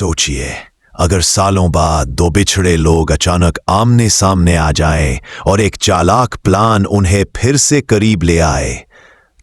सोचिए, अगर सालों बाद दो बिछड़े लोग अचानक आमने सामने आ जाएं और एक चालाक प्लान उन्हें फिर से करीब ले आए,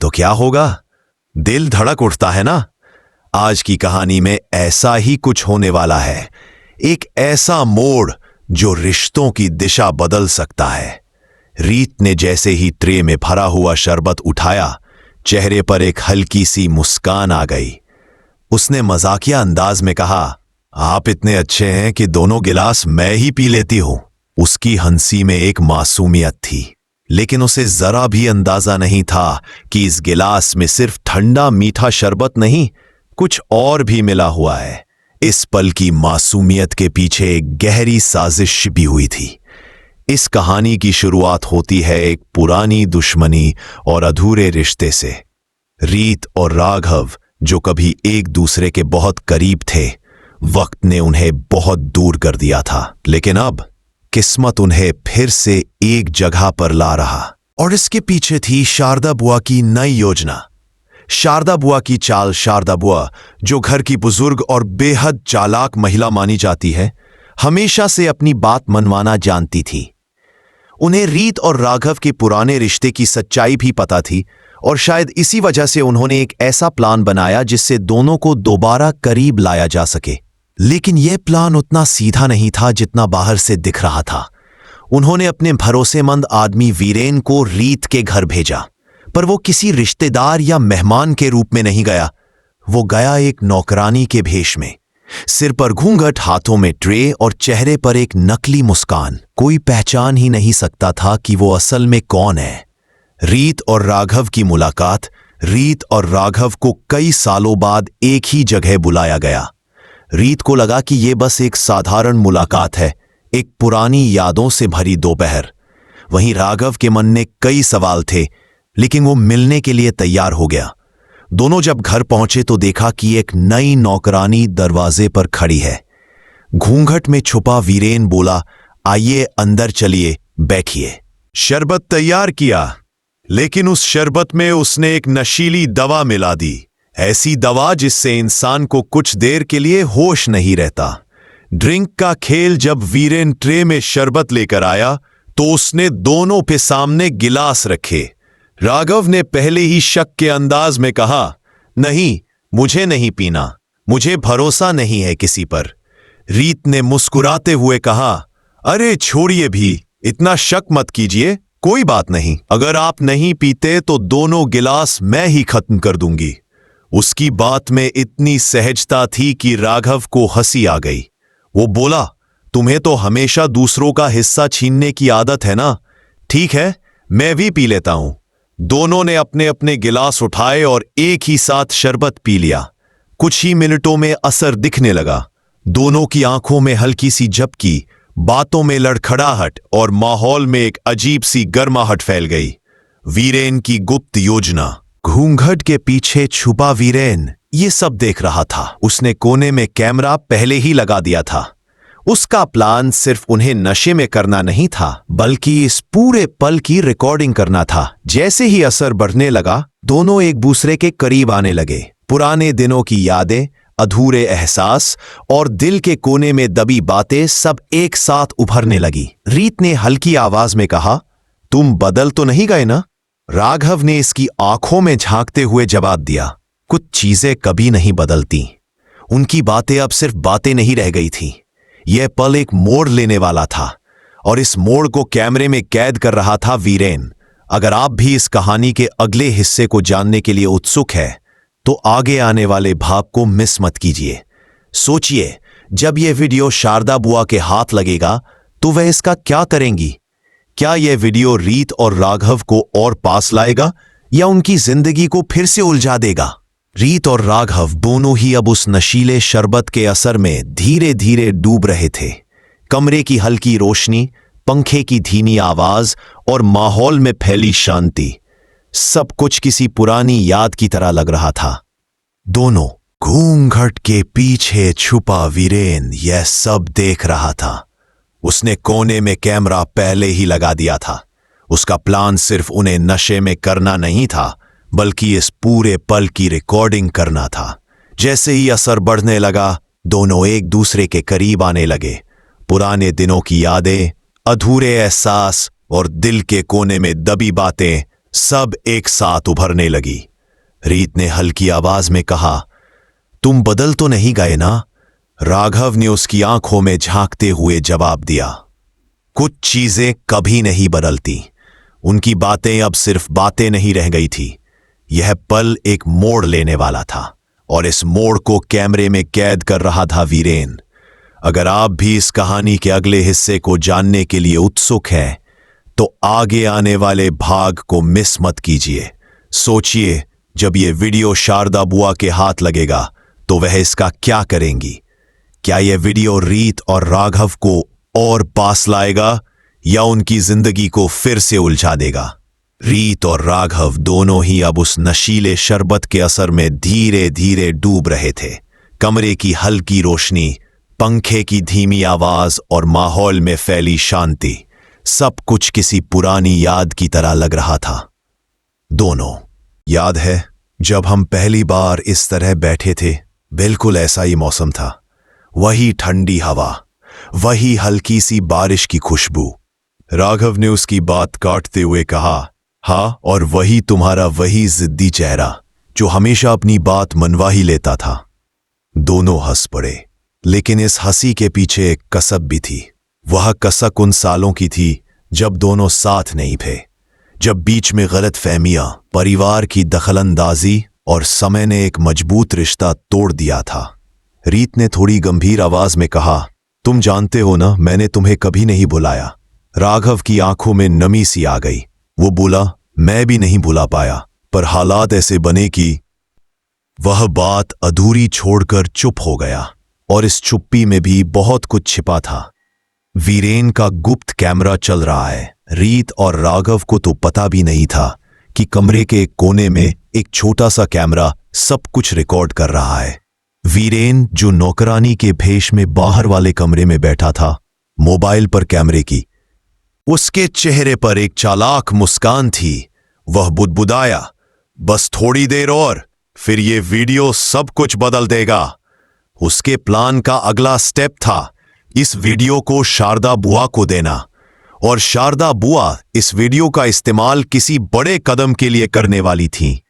तो क्या होगा? दिल धड़क उठता है ना? आज की कहानी में ऐसा ही कुछ होने वाला है। एक ऐसा मोड़ जो रिश्तों की दिशा बदल सकता है। रीत ने जैसे ही ट्रे में भरा हुआ शरबत उठाया, चेहरे पर एक हल्की सी मुस्कान आ गई। उसने मजाकिया अंदाज में कहा, आप इतने अच्छे हैं कि दोनों गिलास मैं ही पी लेती हूं। उसकी हंसी में एक मासूमियत थी, लेकिन उसे जरा भी अंदाजा नहीं था कि इस गिलास में सिर्फ ठंडा मीठा शरबत नहीं, कुछ और भी मिला हुआ है। इस पल की मासूमियत के पीछे एक गहरी साजिश छिपी हुई थी। इस कहानी की शुरुआत होती है एक पुरानी दुश्मनी और अधूरे रिश्ते से। रीत और राघव, जो कभी एक दूसरे के बहुत करीब थे, वक्त ने उन्हें बहुत दूर कर दिया था, लेकिन अब किस्मत उन्हें फिर से एक जगह पर ला रहा। और इसके पीछे थी शारदा बुआ की नई योजना। शारदा बुआ की चाल, शारदा बुआ जो घर की बुजुर्ग और बेहद चालाक महिला मानी जाती है, हमेशा से अपनी बात मनवाना जानती थी। उन्हें रीत और राघव के पुराने रिश्ते की सच्चाई भी पता थी, और शायद इसी वजह से उन्होंने एक ऐसा प्लान बनाया जिससे दोनों को दोबारा करीब लाया जा सके। लेकिन यह प्लान उतना सीधा नहीं था जितना बाहर से दिख रहा था। उन्होंने अपने भरोसेमंद आदमी वीरेन को रीत के घर भेजा, पर वो किसी रिश्तेदार या मेहमान के रूप में नहीं गया। वो गया एक नौकरानी के भेष में, सिर पर घूंघट, हाथों में ट्रे और चेहरे पर एक नकली मुस्कान। कोई पहचान ही नहीं सकता था कि वो असल में कौन है। रीत और राघव की मुलाकात। रीत और राघव को कई सालों बाद एक ही जगह बुलाया गया। रीत को लगा कि ये बस एक साधारण मुलाकात है, एक पुरानी यादों से भरी दोपहर। वहीं राघव के मन में कई सवाल थे, लेकिन वो मिलने के लिए तैयार हो गया। दोनों जब घर पहुंचे तो देखा कि एक नई नौकरानी दरवाजे पर खड़ी है। घूंघट में छुपा वीरेन बोला, आइए अंदर चलिए, बैठिए। शरबत तैयार किया, लेकिन उस शरबत में उसने एक नशीली दवा मिला दी। ऐसी दवा जिससे इंसान को कुछ देर के लिए होश नहीं रहता। ड्रिंक का खेल। जब वीरेन ट्रे में शरबत लेकर आया तो उसने दोनों के सामने गिलास रखे। राघव ने पहले ही शक के अंदाज में कहा, नहीं, मुझे नहीं पीना, मुझे भरोसा नहीं है किसी पर। रीत ने मुस्कुराते हुए कहा, अरे छोड़िए भी, इतना शक मत कीजिए, कोई बात नहीं। अगर आप नहीं पीते तो दोनों गिलास मैं ही खत्म कर दूंगी। उसकी बात में इतनी सहजता थी कि राघव को हंसी आ गई। वो बोला, तुम्हें तो हमेशा दूसरों का हिस्सा छीनने की आदत है ना? ठीक है, मैं भी पी लेता हूं। दोनों ने अपने अपने गिलास उठाए और एक ही साथ शरबत पी लिया। कुछ ही मिनटों में असर दिखने लगा। दोनों की आंखों में हल्की सी झपकी, बातों में लड़खड़ाहट और माहौल में एक अजीब सी गर्माहट फैल गई। वीरेन की गुप्त योजना। घूंघट के पीछे छुपा वीरेन ये सब देख रहा था। उसने कोने में कैमरा पहले ही लगा दिया था। उसका प्लान सिर्फ उन्हें नशे में करना नहीं था, बल्कि इस पूरे पल की रिकॉर्डिंग करना था। जैसे ही असर बढ़ने लगा, दोनों एक दूसरे के करीब आने लगे। पुराने दिनों की यादें, अधूरे एहसास और दिल के कोने में दबी बातें सब एक साथ उभरने लगी। रीत ने हल्की आवाज में कहा, तुम बदल तो नहीं गए ना? राघव ने इसकी आंखों में झांकते हुए जवाब दिया, कुछ चीजें कभी नहीं बदलती। उनकी बातें अब सिर्फ बातें नहीं रह गई थी। यह पल एक मोड़ लेने वाला था, और इस मोड़ को कैमरे में कैद कर रहा था वीरेन। अगर आप भी इस कहानी के अगले हिस्से को जानने के लिए उत्सुक है तो आगे आने वाले भाग को मिस मत कीजिए। सोचिए, जब यह वीडियो शारदा बुआ के हाथ लगेगा तो वह इसका क्या करेंगी? क्या यह वीडियो रीत और राघव को और पास लाएगा या उनकी जिंदगी को फिर से उलझा देगा? रीत और राघव दोनों ही अब उस नशीले शरबत के असर में धीरे धीरे डूब रहे थे। कमरे की हल्की रोशनी, पंखे की धीमी आवाज और माहौल में फैली शांति, सब कुछ किसी पुरानी याद की तरह लग रहा था। दोनों। घूंघट के पीछे छुपा वीरेन यह सब देख रहा था। उसने कोने में कैमरा पहले ही लगा दिया था। उसका प्लान सिर्फ उन्हें नशे में करना नहीं था, बल्कि इस पूरे पल की रिकॉर्डिंग करना था। जैसे ही असर बढ़ने लगा, दोनों एक दूसरे के करीब आने लगे। पुराने दिनों की यादें, अधूरे एहसास और दिल के कोने में दबी बातें सब एक साथ उभरने लगी। रीत ने हल्की आवाज में कहा, तुम बदल तो नहीं गए ना? राघव ने उसकी आंखों में झांकते हुए जवाब दिया, कुछ चीजें कभी नहीं बदलती। उनकी बातें अब सिर्फ बातें नहीं रह गई थी। यह पल एक मोड़ लेने वाला था और इस मोड़ को कैमरे में कैद कर रहा था वीरेन। अगर आप भी इस कहानी के अगले हिस्से को जानने के लिए उत्सुक हैं तो आगे आने वाले भाग को मिस मत कीजिए। सोचिए, जब यह वीडियो शारदा बुआ के हाथ लगेगा तो वह इसका क्या करेंगी? क्या यह वीडियो रीत और राघव को और पास लाएगा या उनकी जिंदगी को फिर से उलझा देगा? रीत और राघव दोनों ही अब उस नशीले शरबत के असर में धीरे धीरे डूब रहे थे। कमरे की हल्की रोशनी, पंखे की धीमी आवाज और माहौल में फैली शांति, सब कुछ किसी पुरानी याद की तरह लग रहा था। दोनों, याद है जब हम पहली बार इस तरह बैठे थे? बिल्कुल ऐसा ही मौसम था। वही ठंडी हवा, वही हल्की सी बारिश की खुशबू। राघव ने उसकी बात काटते हुए कहा, हाँ, और वही तुम्हारा वही जिद्दी चेहरा जो हमेशा अपनी बात मनवा ही लेता था। दोनों हंस पड़े, लेकिन इस हंसी के पीछे एक कसक भी थी। वह कसक उन सालों की थी जब दोनों साथ नहीं थे, जब बीच में गलतफहमियां, परिवार की दखलंदाजी और समय ने एक मजबूत रिश्ता तोड़ दिया था। रीत ने थोड़ी गंभीर आवाज में कहा, तुम जानते हो ना, मैंने तुम्हें कभी नहीं बुलाया। राघव की आंखों में नमी सी आ गई। वो बोला, मैं भी नहीं बुला पाया, पर हालात ऐसे बने कि। वह बात अधूरी छोड़कर चुप हो गया और इस चुप्पी में भी बहुत कुछ छिपा था। वीरेन का गुप्त कैमरा चल रहा है। रीत और राघव को तो पता भी नहीं था कि कमरे के एक कोने में एक छोटा सा कैमरा सब कुछ रिकॉर्ड कर रहा है। वीरेन, जो नौकरानी के भेष में बाहर वाले कमरे में बैठा था, मोबाइल पर कैमरे की। उसके चेहरे पर एक चालाक मुस्कान थी। वह बुदबुदाया, बस थोड़ी देर और, फिर ये वीडियो सब कुछ बदल देगा। उसके प्लान का अगला स्टेप था इस वीडियो को शारदा बुआ को देना, और शारदा बुआ इस वीडियो का इस्तेमाल किसी बड़े कदम के लिए करने वाली थी।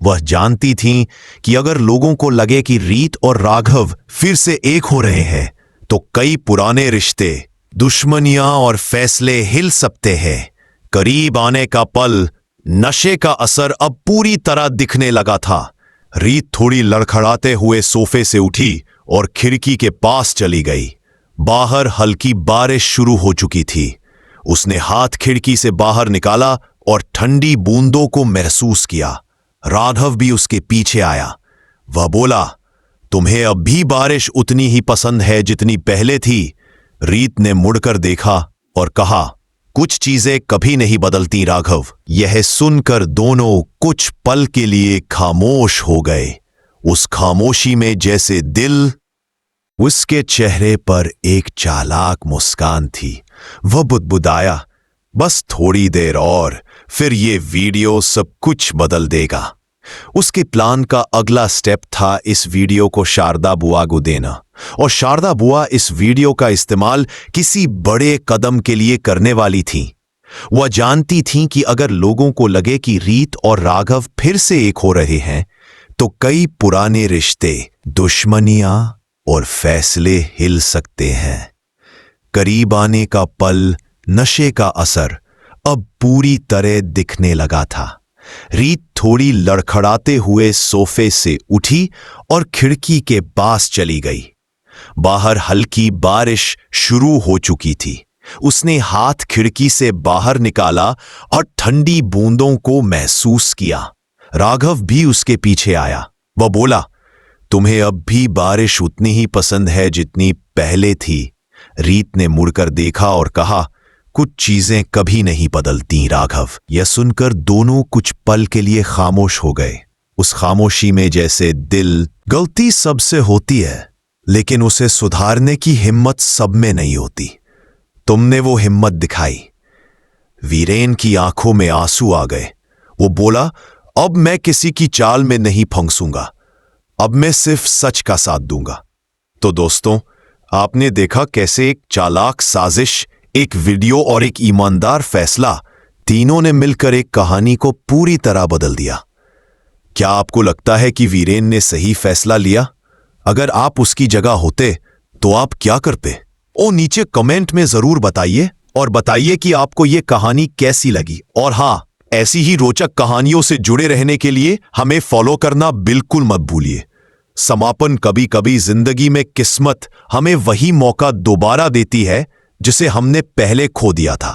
वह जानती थीं कि अगर लोगों को लगे कि रीत और राघव फिर से एक हो रहे हैं तो कई पुराने रिश्ते, दुश्मनियां और फैसले हिल सकते हैं। करीब आने का पल, नशे का असर अब पूरी तरह दिखने लगा था। रीत थोड़ी लड़खड़ाते हुए सोफे से उठी और खिड़की के पास चली गई। बाहर हल्की बारिश शुरू हो चुकी थी। उसने हाथ खिड़की से बाहर निकाला और ठंडी बूंदों को महसूस किया। राघव भी उसके पीछे आया। वह बोला, तुम्हें अब भी बारिश उतनी ही पसंद है जितनी पहले थी? रीत ने मुड़कर देखा और कहा, कुछ चीजें कभी नहीं बदलती राघव। यह सुनकर दोनों कुछ पल के लिए खामोश हो गए। उस खामोशी में जैसे दिल। उसके चेहरे पर एक चालाक मुस्कान थी। वह बुदबुदाया, बस थोड़ी देर और, फिर ये वीडियो सब कुछ बदल देगा। उसके प्लान का अगला स्टेप था इस वीडियो को शारदा बुआ को देना, और शारदा बुआ इस वीडियो का इस्तेमाल किसी बड़े कदम के लिए करने वाली थी। वह जानती थीं कि अगर लोगों को लगे कि रीत और राघव फिर से एक हो रहे हैं तो कई पुराने रिश्ते, दुश्मनियां और फैसले हिल सकते हैं। करीब आने का पल, नशे का असर अब पूरी तरह दिखने लगा था। रीत थोड़ी लड़खड़ाते हुए सोफे से उठी और खिड़की के पास चली गई। बाहर हल्की बारिश शुरू हो चुकी थी। उसने हाथ खिड़की से बाहर निकाला और ठंडी बूंदों को महसूस किया। राघव भी उसके पीछे आया। वह बोला, तुम्हें अब भी बारिश उतनी ही पसंद है जितनी पहले थी? रीत ने मुड़कर देखा और कहा, कुछ चीजें कभी नहीं बदलती राघव। यह सुनकर दोनों कुछ पल के लिए खामोश हो गए। उस खामोशी में जैसे दिल। गलती सबसे होती है, लेकिन उसे सुधारने की हिम्मत सब में नहीं होती। तुमने वो हिम्मत दिखाई। वीरेन की आंखों में आंसू आ गए। वो बोला, अब मैं किसी की चाल में नहीं फंसूंगा। अब मैं सिर्फ सच का साथ दूंगा। तो दोस्तों, आपने देखा कैसे एक चालाक साजिश, एक वीडियो और एक ईमानदार फैसला, तीनों ने मिलकर एक कहानी को पूरी तरह बदल दिया। क्या आपको लगता है कि वीरेन ने सही फैसला लिया? अगर आप उसकी जगह होते तो आप क्या करते? ओ नीचे कमेंट में जरूर बताइए और बताइए कि आपको ये कहानी कैसी लगी। और हाँ, ऐसी ही रोचक कहानियों से जुड़े रहने के लिए हमें फॉलो करना बिल्कुल मत भूलिए। समापन, कभी कभी जिंदगी में किस्मत हमें वही मौका दोबारा देती है जिसे हमने पहले खो दिया था।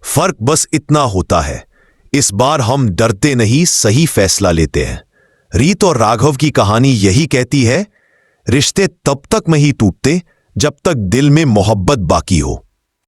फर्क बस इतना होता है, इस बार हम डरते नहीं, सही फैसला लेते हैं। रीत और राघव की कहानी यही कहती है, रिश्ते तब तक नहीं टूटते जब तक दिल में मोहब्बत बाकी हो।